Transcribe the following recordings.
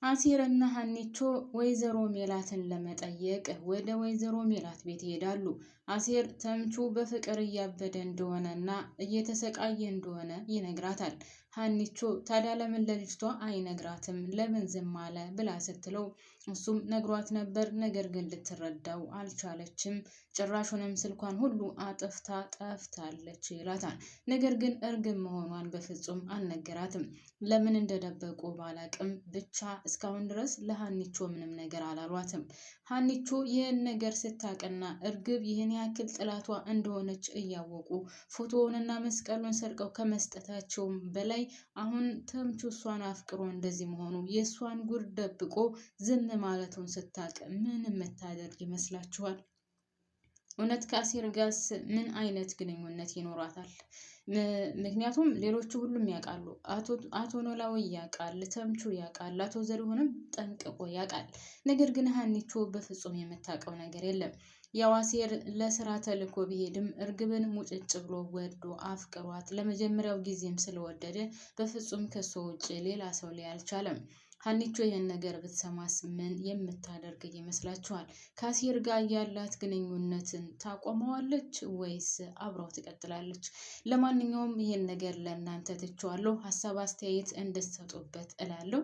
አሲርና ሀኒቾ ወይዘሮ ሜላትን ለመጠየቅ ወደ ወይዘሮ ሜላት ቤት ይሄዳሉ። አሲር ተምቹ በፍቅር እያበደ እንደሆነና እየተሰቃየ እንደሆነ ይነግራታል። ሀኒቾ ታዲያ ለምን ለልጅቷ አይነግራትም ለምን ዝም አለ ብላ ስትለው እሱም ነግሯት ነበር፣ ነገር ግን ልትረዳው አልቻለችም። ጭራሹንም ስልኳን ሁሉ አጥፍታ ጠፍታለች ይላታል። ነገር ግን እርግብ መሆኗን በፍጹም አልነገራትም። ለምን እንደደበቁ ባላቅም ብቻ እስካሁን ድረስ ለሀኒቾ ምንም ነገር አላሏትም። ሀኒቾ ይህን ነገር ስታቅና እርግብ ይህን ያክል ጥላቷ እንደሆነች እያወቁ ፎቶውንና መስቀሉን ሰርቀው ከመስጠታቸውም በላይ አሁን ተምቹ እሷን አፍቅሮ እንደዚህ መሆኑ የእሷን ጉድ ደብቆ ዝም ማለቱን ስታቅ ምን የምታደርግ ይመስላችኋል? እውነት ከአሲር ጋርስ ምን አይነት ግንኙነት ይኖራታል? ምክንያቱም ሌሎቹ ሁሉም ያውቃሉ። አቶ ኖላዊ ያውቃል፣ ተምቹ ያውቃል፣ አቶ ዘሪሁንም ጠንቅቆ ያውቃል። ነገር ግን ሀኒቾ በፍጹም የምታውቀው ነገር የለም። ያው አሲር ለስራ ተልኮ ቢሄድም እርግብን ሙጭጭ ብሎ ወዶ አፍቅሯት ለመጀመሪያው ጊዜም ስለወደደ በፍጹም ከሷ ውጭ ሌላ ሰው ላይ አልቻለም። ሀኒቾ ይህን ነገር ብትሰማስ ምን የምታደርግ ይመስላችኋል? ከአሲር ጋር ያላት ግንኙነትን ታቆመዋለች ወይስ አብረው ትቀጥላለች? ለማንኛውም ይህን ነገር ለእናንተ ትቼዋለሁ። ሀሳብ አስተያየት እንድትሰጡበት እላለሁ።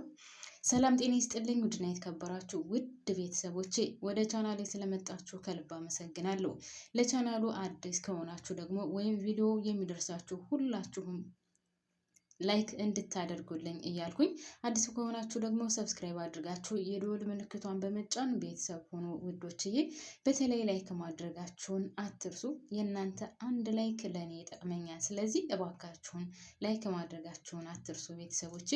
ሰላም ጤና ይስጥልኝ። ውድና የተከበራችሁ ውድ ቤተሰቦቼ ወደ ቻናሌ ስለመጣችሁ ከልብ አመሰግናለሁ። ለቻናሉ አዲስ ከሆናችሁ ደግሞ ወይም ቪዲዮ የሚደርሳችሁ ሁላችሁም ላይክ እንድታደርጉልኝ እያልኩኝ አዲስ ከሆናችሁ ደግሞ ሰብስክራይብ አድርጋችሁ የደወል ምልክቷን በመጫን ቤተሰብ ሆኖ ውዶችዬ፣ በተለይ ላይክ ማድረጋችሁን አትርሱ። የእናንተ አንድ ላይክ ለእኔ ይጠቅመኛል። ስለዚህ እባካችሁን ላይክ ማድረጋችሁን አትርሱ ቤተሰቦቼ።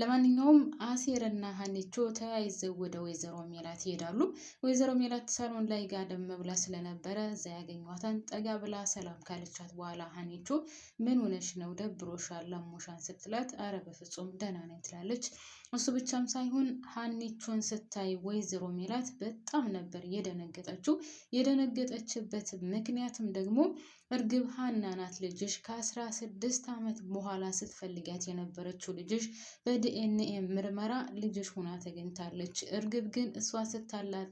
ለማንኛውም አሲርና ሀኒቾ ተያይዘው ወደ ወይዘሮ ሜላት ይሄዳሉ። ወይዘሮ ሜላት ሳሎን ላይ ጋደም ብላ ስለነበረ እዛ ያገኟታን ጠጋ ብላ ሰላም ካለቻት በኋላ ሀኒቾ ምን ሆነሽ ነው ደብሮሻል ለሞሻ ስትላት አረ በፍጹም ደህና ነኝ ትላለች። እሱ ብቻም ሳይሆን ሀኒቾን ስታይ ወይዘሮ ሜላት በጣም ነበር የደነገጠችው። የደነገጠችበት ምክንያትም ደግሞ እርግብ ሀና ናት ልጅሽ፣ ከ16 ዓመት በኋላ ስትፈልጋት የነበረችው ልጅሽ በዲኤንኤ ምርመራ ልጅሽ ሆና ተገኝታለች። እርግብ ግን እሷ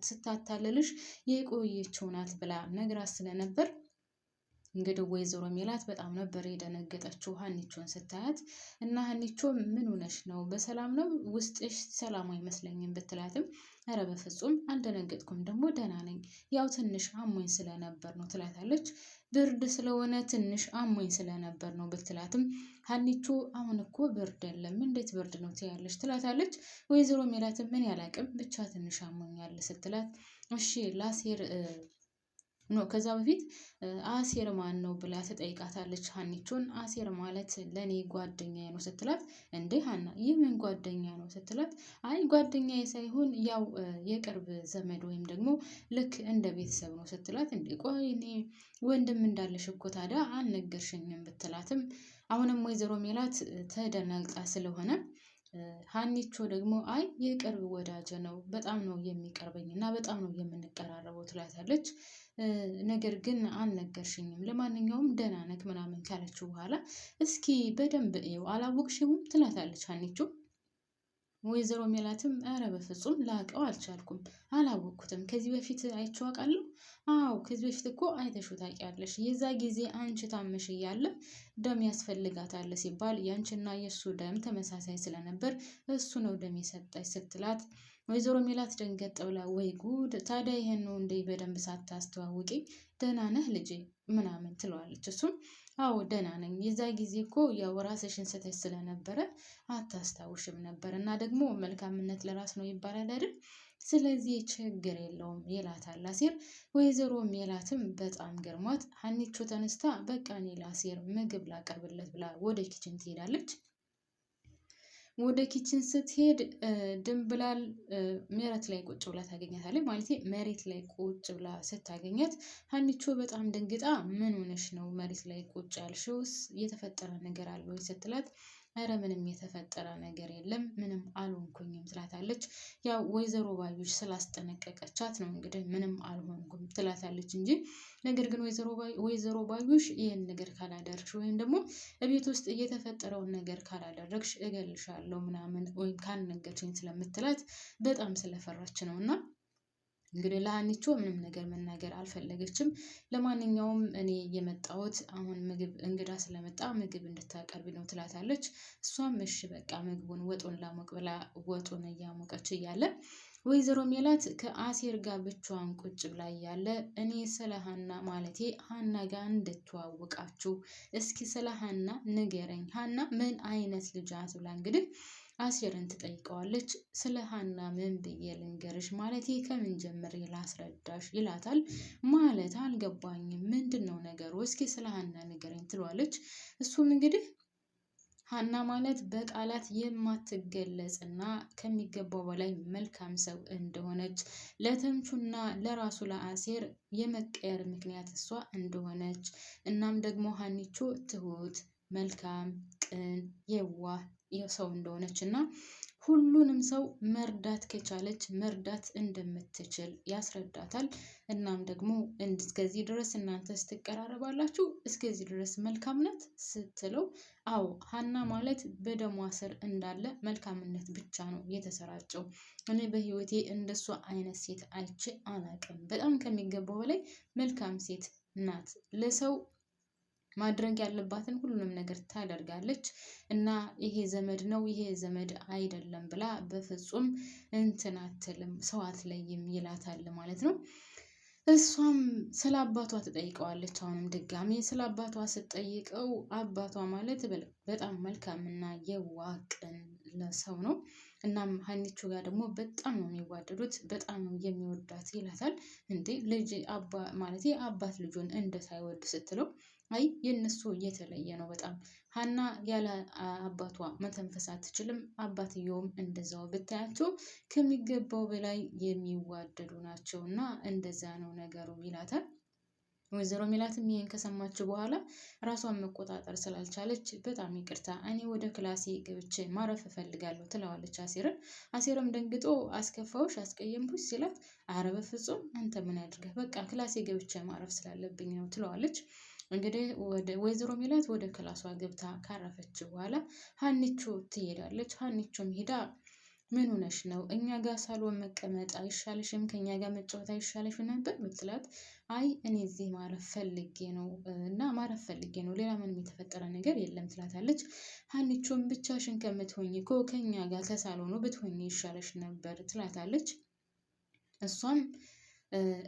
ስታታልልሽ የቆየችው ናት ብላ ነግራት ስለነበር እንግዲህ ወይዘሮ ሜላት በጣም ነበር የደነገጠችው ሀኒቾን ስታያት። እና ሀኒቾ ምን ሆነሽ ነው በሰላም ነው ውስጥሽ ሰላም አይመስለኝም ብትላትም ኧረ በፍጹም አልደነገጥኩም ደግሞ ደህና ነኝ፣ ያው ትንሽ አሞኝ ስለነበር ነው ትላታለች። ብርድ ስለሆነ ትንሽ አሞኝ ስለነበር ነው ብትላትም ሀኒቾ አሁን እኮ ብርድ የለም እንዴት ብርድ ነው ትያለች ትላታለች። ወይዘሮ ሜላትም ምን ያላቅም ብቻ ትንሽ አሞኛል ስትላት እሺ ለአሲር ከዛ በፊት አሲር ማን ነው ብላ ትጠይቃታለች ሀኒቾን። አሲር ማለት ለኔ ጓደኛዬ ነው ስትላት እንዴ ሀና ይህ ምን ጓደኛ ነው ስትላት አይ ጓደኛዬ ሳይሆን ያው የቅርብ ዘመድ ወይም ደግሞ ልክ እንደ ቤተሰብ ነው ስትላት እንዴ ቆይ እኔ ወንድም እንዳለሽ እኮ ታዲያ አልነገርሽኝም ብትላትም አሁንም ወይዘሮ ሜላት ተደናግጣ ስለሆነ ሀኒቾ ደግሞ አይ የቅርብ ወዳጅ ነው በጣም ነው የሚቀርበኝ እና በጣም ነው የምንቀራረበው ትላታለች። ነገር ግን አልነገርሽኝም፣ ለማንኛውም ደህና ነህ ምናምን ካለችው በኋላ እስኪ በደንብ እየው አላወቅሽውም ትላታለች ሀኒቾ። ወይዘሮ ሜላትም ኧረ በፍጹም ላቀው አልቻልኩም፣ አላወቅኩትም። ከዚህ በፊት አይቼው አውቃለሁ? አዎ ከዚህ በፊት እኮ አይተሽው ታውቂያለሽ። የዛ ጊዜ አንቺ ታመሽ እያለ ደም ያስፈልጋታል ሲባል ያንቺና የእሱ ደም ተመሳሳይ ስለነበር እሱ ነው ደም የሰጠች ስትላት ወይዘሮ ሜላት ደንገጥ ብላ ወይ ጉድ ታዲያ ይሄን ነው እንዴ በደንብ ሳታስተዋውቂ ደህና ነህ ልጄ ምናምን ትለዋለች። እሱም አዎ ደህና ነኝ፣ የዛ ጊዜ እኮ ያው ራስሽን ስተሽ ስለነበረ አታስታውሽም ነበር እና ደግሞ መልካምነት ለራስ ነው ይባላል አይደል? ስለዚህ ችግር የለውም ይላታል አሲር። ወይዘሮ ሜላትም በጣም ገርሟት ሀኒቾ ተነስታ በቃ እኔ ለአሲር ምግብ ላቀርብለት ብላ ወደ ኪችን ትሄዳለች። ወደ ኪችን ስትሄድ ድንብላል መሬት ላይ ቁጭ ብላ ታገኛታለች። ማለት መሬት ላይ ቁጭ ብላ ስታገኛት ሀኒቾ በጣም ደንግጣ ምን ሆነሽ ነው መሬት ላይ ቁጭ ያልሽውስ የተፈጠረ ነገር አለ ወይ ስትላት አረ ምንም የተፈጠረ ነገር የለም ምንም አልሆንኩኝም ትላታለች። ያው ወይዘሮ ባዩሽ ስላስጠነቀቀቻት ነው እንግዲህ ምንም አልሆንኩም ትላታለች እንጂ ነገር ግን ወይዘሮ ባዩሽ ይህን ነገር ካላደረግሽ ወይም ደግሞ ቤት ውስጥ እየተፈጠረውን ነገር ካላደረግሽ እገልሻለሁ ምናምን ወይም ካልነገርሽኝ ስለምትላት በጣም ስለፈራች ነው። እና እንግዲህ ለሀኒቾ ምንም ነገር መናገር አልፈለገችም። ለማንኛውም እኔ የመጣሁት አሁን ምግብ እንግዳ ስለመጣ ምግብ እንድታቀርብ ነው ትላታለች። እሷም እሺ በቃ ምግቡን ወጡን ላሞቅ ብላ ወጡን እያሞቀች እያለ ወይዘሮ ሜላት ከአሴር ጋር ብቻዋን ቁጭ ብላ እያለ እኔ ስለ ሀና ማለቴ ሀና ጋር እንድትዋወቃችሁ እስኪ ስለ ሀና ንገረኝ፣ ሀና ምን አይነት ልጅ ናት ብላ እንግዲህ አሴርን ትጠይቀዋለች። ስለ ሀና ምን ብዬ ልንገርሽ ማለቴ ከምን ጀምሬ ላስረዳሽ ይላታል። ማለት አልገባኝም ምንድን ነው ነገሩ እስኪ ስለ ሀና ንገረኝ ትለዋለች። እሱም እንግዲህ ሀና ማለት በቃላት የማትገለጽና ከሚገባው በላይ መልካም ሰው እንደሆነች ለተምቹና ለራሱ ለአሴር የመቀየር ምክንያት እሷ እንደሆነች እናም ደግሞ ሀኒቾ ትሁት፣ መልካም፣ ቅን፣ የዋህ ሰው እንደሆነች እና ሁሉንም ሰው መርዳት ከቻለች መርዳት እንደምትችል ያስረዳታል። እናም ደግሞ እስከዚህ ድረስ እናንተ ስትቀራረባላችሁ እስከዚህ ድረስ መልካም ናት ስትለው፣ አዎ ሀና ማለት በደሟ ስር እንዳለ መልካምነት ብቻ ነው የተሰራጨው። እኔ በህይወቴ እንደሷ አይነት ሴት አይቼ አላቅም። በጣም ከሚገባው በላይ መልካም ሴት ናት። ለሰው ማድረግ ያለባትን ሁሉንም ነገር ታደርጋለች እና ይሄ ዘመድ ነው ይሄ ዘመድ አይደለም ብላ በፍጹም እንትን አትልም፣ ሰው አትለይም ይላታል ማለት ነው። እሷም ስለ አባቷ ትጠይቀዋለች። አሁንም ድጋሜ ስለ አባቷ ስትጠይቀው አባቷ ማለት በጣም መልካምና የዋህ ቅን ሰው ነው። እናም ሀኒቾ ጋር ደግሞ በጣም ነው የሚዋደዱት፣ በጣም ነው የሚወዳት ይላታል። እንዴ ልጅ ማለት አባት ልጁን እንደሳይወድ ስትለው፣ አይ የእነሱ እየተለየ ነው በጣም ሀና ያለ አባቷ መተንፈስ አትችልም። አባትየውም እንደዛው ብታያቸው ከሚገባው በላይ የሚዋደዱ ናቸው እና እንደዛ ነው ነገሩ ይላታል። ወይዘሮ ሜላትም ይሄን ከሰማችው በኋላ ራሷን መቆጣጠር ስላልቻለች በጣም ይቅርታ እኔ ወደ ክላሴ ገብቼ ማረፍ እፈልጋለሁ ትለዋለች አሴርን። አሴርም ደንግጦ አስከፋውሽ አስቀየምኩሽ ሲላት፣ አረ በፍጹም አንተ ምን ያድርገህ በቃ ክላሴ ገብቼ ማረፍ ስላለብኝ ነው ትለዋለች። እንግዲህ ወይዘሮ ሜላት ወደ ክላሷ ገብታ ካረፈች በኋላ ሀኒቾ ትሄዳለች። ሀኒቾም ሄዳ ምን ሆነሽ ነው እኛ ጋር ሳሎን መቀመጥ አይሻልሽም? ከኛ ጋር መጫወት አይሻልሽም ነበር ምትላት። አይ እኔ እዚህ ማረፍ ፈልጌ ነው እና ማረፍ ፈልጌ ነው ሌላ ምንም የተፈጠረ ነገር የለም ትላታለች። ሀኒቾም ብቻሽን ከምትሆኝ እኮ ከኛ ጋር ከሳሎኑ ብትሆኝ ይሻለሽ ነበር ትላታለች። እሷም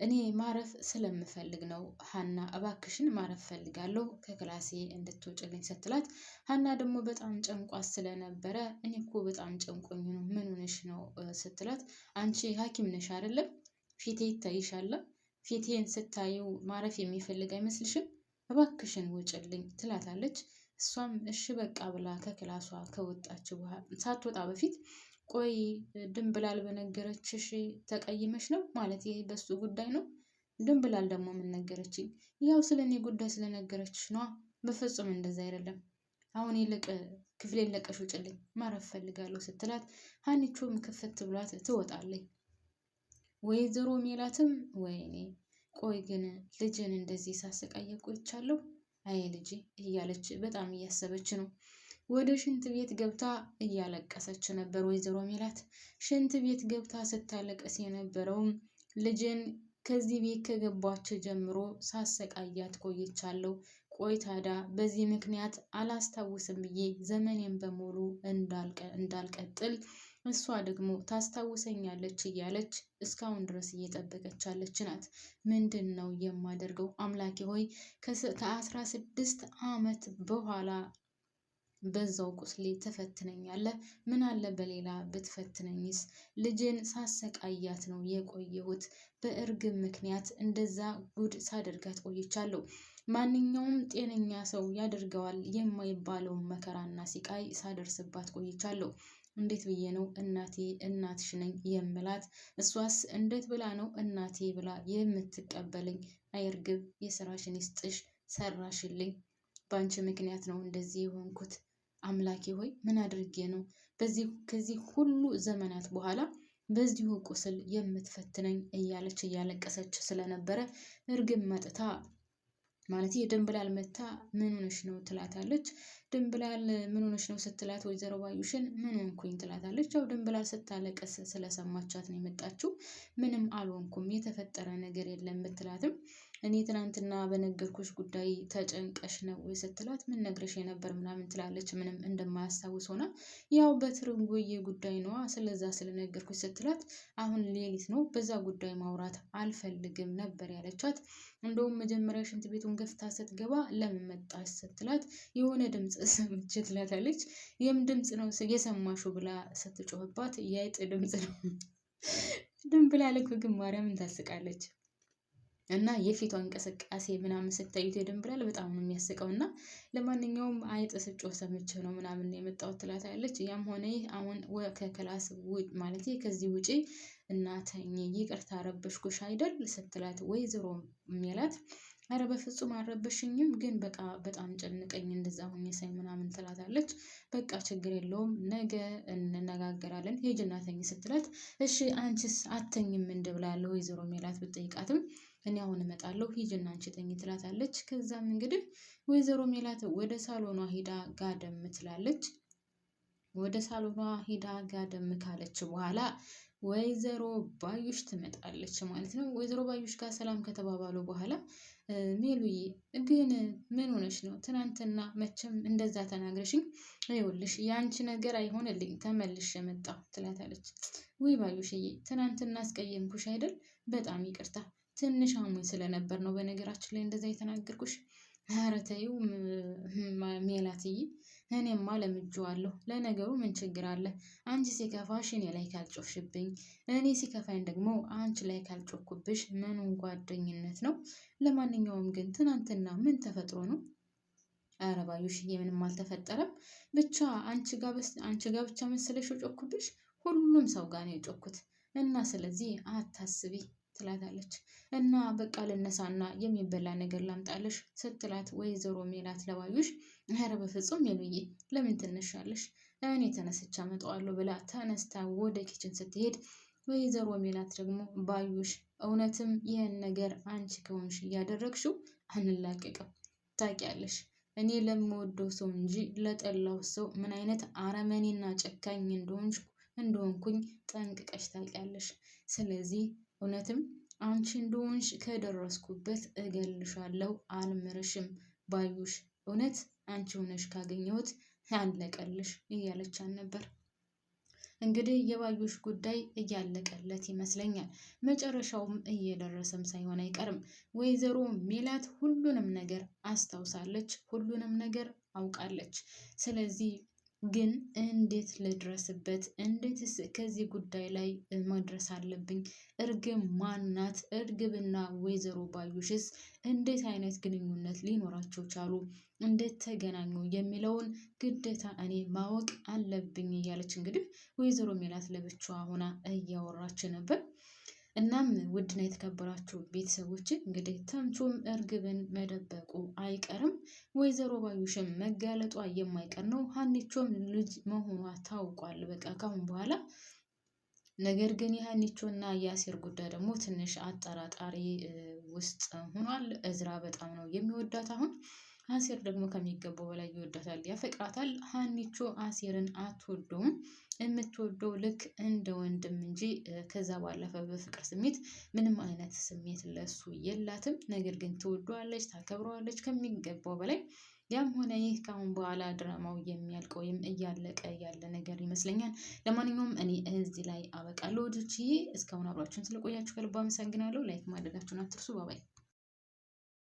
እኔ ማረፍ ስለምፈልግ ነው ሀና እባክሽን ማረፍ ፈልጋለሁ ከክላሴ እንድትወጭልኝ ስትላት፣ ሀና ደግሞ በጣም ጨንቋት ስለነበረ እኔ እኮ በጣም ጨንቆኝ ነው ምን ሆነሽ ነው ስትላት፣ አንቺ ሐኪም ነሽ አይደለም ፊቴ ይታይሻል፣ ፊቴን ስታዩ ማረፍ የሚፈልግ አይመስልሽም? እባክሽን ውጭልኝ ትላታለች። እሷም እሺ በቃ ብላ ከክላሷ ከወጣች በኋላ ሳትወጣ በፊት ቆይ ድንብላል በነገረችሽ ተቀይመሽ ነው ማለት ይሄ በሱ ጉዳይ ነው? ድንብላል ደግሞ ምን ነገረችኝ? ያው ስለኔ ጉዳይ ስለነገረችሽ ነዋ። በፍጹም እንደዛ አይደለም። አሁን ይልቅ ክፍሌን ለቀሽ ውጭልኝ ማረፍ ፈልጋለሁ ስትላት፣ ሀኒቾም ክፍት ብሏት ትወጣለች። ወይዘሮ ሜላትም ወይኔ ቆይ ግን ልጅን እንደዚህ ሳሰቃየ ቆይቻለሁ አይ ልጅ እያለች በጣም እያሰበች ነው። ወደ ሽንት ቤት ገብታ እያለቀሰች ነበር ወይዘሮ ሜላት። ሽንት ቤት ገብታ ስታለቀስ የነበረውም ልጅን ከዚህ ቤት ከገባች ጀምሮ ሳሰቃያት ቆይቻለሁ። ቆይ ታዲያ በዚህ ምክንያት አላስታውስም ብዬ ዘመኔን በሙሉ እንዳልቀጥል እሷ ደግሞ ታስታውሰኛለች እያለች እስካሁን ድረስ እየጠበቀች ያለች ናት። ምንድን ነው የማደርገው አምላኬ ሆይ ከ16 ዓመት በኋላ በዛው ቁስሌ ትፈትነኛለህ? ምን አለ በሌላ ብትፈትነኝስ? ልጅን ሳሰቃያት ነው የቆየሁት። በእርግብ ምክንያት እንደዛ ጉድ ሳደርጋት ቆይቻለሁ። ማንኛውም ጤነኛ ሰው ያደርገዋል የማይባለውን መከራና ሲቃይ ሳደርስባት ቆይቻለሁ። እንዴት ብዬ ነው እናቴ እናትሽ ነኝ የምላት? እሷስ እንዴት ብላ ነው እናቴ ብላ የምትቀበለኝ? አይ እርግብ የስራሽን ይስጥሽ፣ ሰራሽልኝ። በአንቺ ምክንያት ነው እንደዚህ የሆንኩት። አምላኬ ሆይ ምን አድርጌ ነው ከዚህ ሁሉ ዘመናት በኋላ በዚሁ ቁስል የምትፈትነኝ እያለች እያለቀሰች ስለነበረ እርግብ መጥታ ማለት የድንብላል መታ ምን ሆነሽ ነው ትላታለች። ድንብላል ምን ሆነሽ ነው ስትላት ወይዘሮ ባዩሽን ምን ሆንኩኝ ትላታለች። ያው ድንብላል ስታለቅስ ስለሰማቻት ነው የመጣችው። ምንም አልሆንኩም የተፈጠረ ነገር የለም ብትላትም እኔ ትናንትና በነገርኩሽ ጉዳይ ተጨንቀሽ ነው ወይ ስትላት ምን ነግረሽ የነበር ምናምን ትላለች። ምንም እንደማያስታውስ ሆና ያው በትርንጎዬ ጉዳይ ነዋ ስለዛ ስለነገርኩሽ ስትላት አሁን ሌሊት ነው በዛ ጉዳይ ማውራት አልፈልግም ነበር ያለቻት። እንደውም መጀመሪያ ሽንት ቤቱን ገፍታ ስትገባ ለምን መጣች ስትላት የሆነ ድምፅ ሰምቼ ትላታለች። ይህም ድምፅ ነው የሰማሽው ብላ ስትጮህባት የአይጥ ድምፅ ነው። ድንብላል እኮ ግን ማርያምን ታስቃለች። እና የፊቷ እንቅስቃሴ ምናምን ስታዩት የድንብላል በጣም ነው የሚያስቀው። እና ለማንኛውም አይጥ ስጮህ ሰምቼ ነው ምናምን የመጣሁት ትላታለች። ያም ሆነ ይህ አሁን ከክላስ ማለት ከዚህ ውጪ እናተኝ ይቅርታ አረበሽኩሽ አይደል ስትላት ወይዘሮ ሜላት አረ በፍጹም አልረበሽኝም፣ ግን በቃ በጣም ጨንቀኝ እንደዛ ሆኜ ሳይ ምናምን ትላታለች። በቃ ችግር የለውም ነገ እንነጋገራለን ሂጂና ተኝ ስትላት እሺ አንቺስ አተኝም ብላለች ወይዘሮ ሜላት ብትጠይቃትም እኔ አሁን እመጣለሁ ሂጂና አንቺ ተኝ ትላታለች። ከዛም እንግዲህ ወይዘሮ ሜላት ወደ ሳሎኗ ሄዳ ጋደም ትላለች። ወደ ሳሎኗ ሄዳ ጋደም ካለች በኋላ ወይዘሮ ባዩሽ ትመጣለች ማለት ነው። ወይዘሮ ባዩሽ ጋር ሰላም ከተባባሉ በኋላ ሜሉዬ ግን ምን ሆነሽ ነው? ትናንትና መቼም እንደዛ ተናግረሽኝ ይኸውልሽ የአንቺ ነገር አይሆንልኝ ተመልሼ መጣሁ ትላታለች። ውይ ባዩሽዬ ትናንትና አስቀየምኩሽ አይደል? በጣም ይቅርታ ትንሽ አሞኝ ስለነበር ነው በነገራችን ላይ እንደዛ የተናገርኩሽ። ኧረ ተይው ሜላትዬ እኔማ ለምጄዋለሁ። ለነገሩ ምን ችግር አለ? አንቺ ሲከፋሽ እኔ ላይ ካልጮፍሽብኝ፣ እኔ ሲከፋኝ ደግሞ አንቺ ላይ ካልጮኩብሽ ምኑን ጓደኝነት ነው? ለማንኛውም ግን ትናንትና ምን ተፈጥሮ ነው? ኧረ ባዩሽዬ ምንም አልተፈጠረም። ብቻ አንቺ ጋር ብቻ መሰለሽ የጮኩብሽ? ሁሉም ሰው ጋር ነው የጮኩት እና ስለዚህ አታስቢ ትላታለች። እና በቃ ልነሳና የሚበላ ነገር ላምጣልሽ ስትላት ወይዘሮ ሜላት ለባዩሽ ኧረ በፍጹም ሜሉዬ ለምን ትነሻለሽ? እኔ ተነስቼ አመጣዋለሁ ብላ ተነስታ ወደ ኪችን ስትሄድ ወይዘሮ ሜላት ደግሞ ባዩሽ እውነትም ይህን ነገር አንቺ ከሆንሽ እያደረግሽው አንላቀቅም። ታውቂያለሽ እኔ ለምወደው ሰው እንጂ ለጠላው ሰው ምን አይነት አረመኔና ጨካኝ እንደሆንኩኝ ጠንቅቀሽ ታውቂያለሽ። ስለዚህ እውነትም አንቺ እንደሆንሽ ከደረስኩበት እገልሻለሁ፣ አልምርሽም። ባዩሽ እውነት አንቺ ሆነሽ ካገኘሁት ያለቀልሽ እያለቻን ነበር። እንግዲህ የባዩሽ ጉዳይ እያለቀለት ይመስለኛል። መጨረሻውም እየደረሰም ሳይሆን አይቀርም። ወይዘሮ ሜላት ሁሉንም ነገር አስታውሳለች፣ ሁሉንም ነገር አውቃለች። ስለዚህ ግን እንዴት ልድረስበት? እንዴትስ ከዚህ ጉዳይ ላይ መድረስ አለብኝ? እርግብ ማናት? እርግብና ወይዘሮ ባዩሽስ እንዴት አይነት ግንኙነት ሊኖራቸው ቻሉ? እንዴት ተገናኙ? የሚለውን ግዴታ እኔ ማወቅ አለብኝ እያለች እንግዲህ ወይዘሮ ሜላት ለብቻዋ ሆና እያወራች ነበር። እናም ውድና የተከበራችሁ ቤተሰቦች እንግዲህ ተምቹም እርግብን መደበቁ አይቀርም። ወይዘሮ ባዩሽም መጋለጧ የማይቀር ነው። ሀኒቾም ልጅ መሆኗ ታውቋል በቃ ካሁን በኋላ። ነገር ግን የሀኒቾና የአሴር ጉዳይ ደግሞ ትንሽ አጠራጣሪ ውስጥ ሆኗል። እዝራ በጣም ነው የሚወዳት አሁን። አሴር ደግሞ ከሚገባው በላይ ይወዳታል፣ ያፈቅራታል። ሀኒቾ አሴርን አትወደውም። የምትወደው ልክ እንደ ወንድም እንጂ ከዛ ባለፈ በፍቅር ስሜት ምንም አይነት ስሜት ለሱ የላትም። ነገር ግን ትወደዋለች፣ ታከብረዋለች ከሚገባው በላይ። ያም ሆነ ይህ ከአሁን በኋላ ድራማው የሚያልቅ ወይም እያለቀ ያለ ነገር ይመስለኛል። ለማንኛውም እኔ እዚህ ላይ አበቃለሁ። ወዶችዬ እስካሁን አብራችሁን ስለቆያችሁ ከልብ አመሰግናለሁ። ላይክ ማድረጋችሁን አትርሱ። ባባይ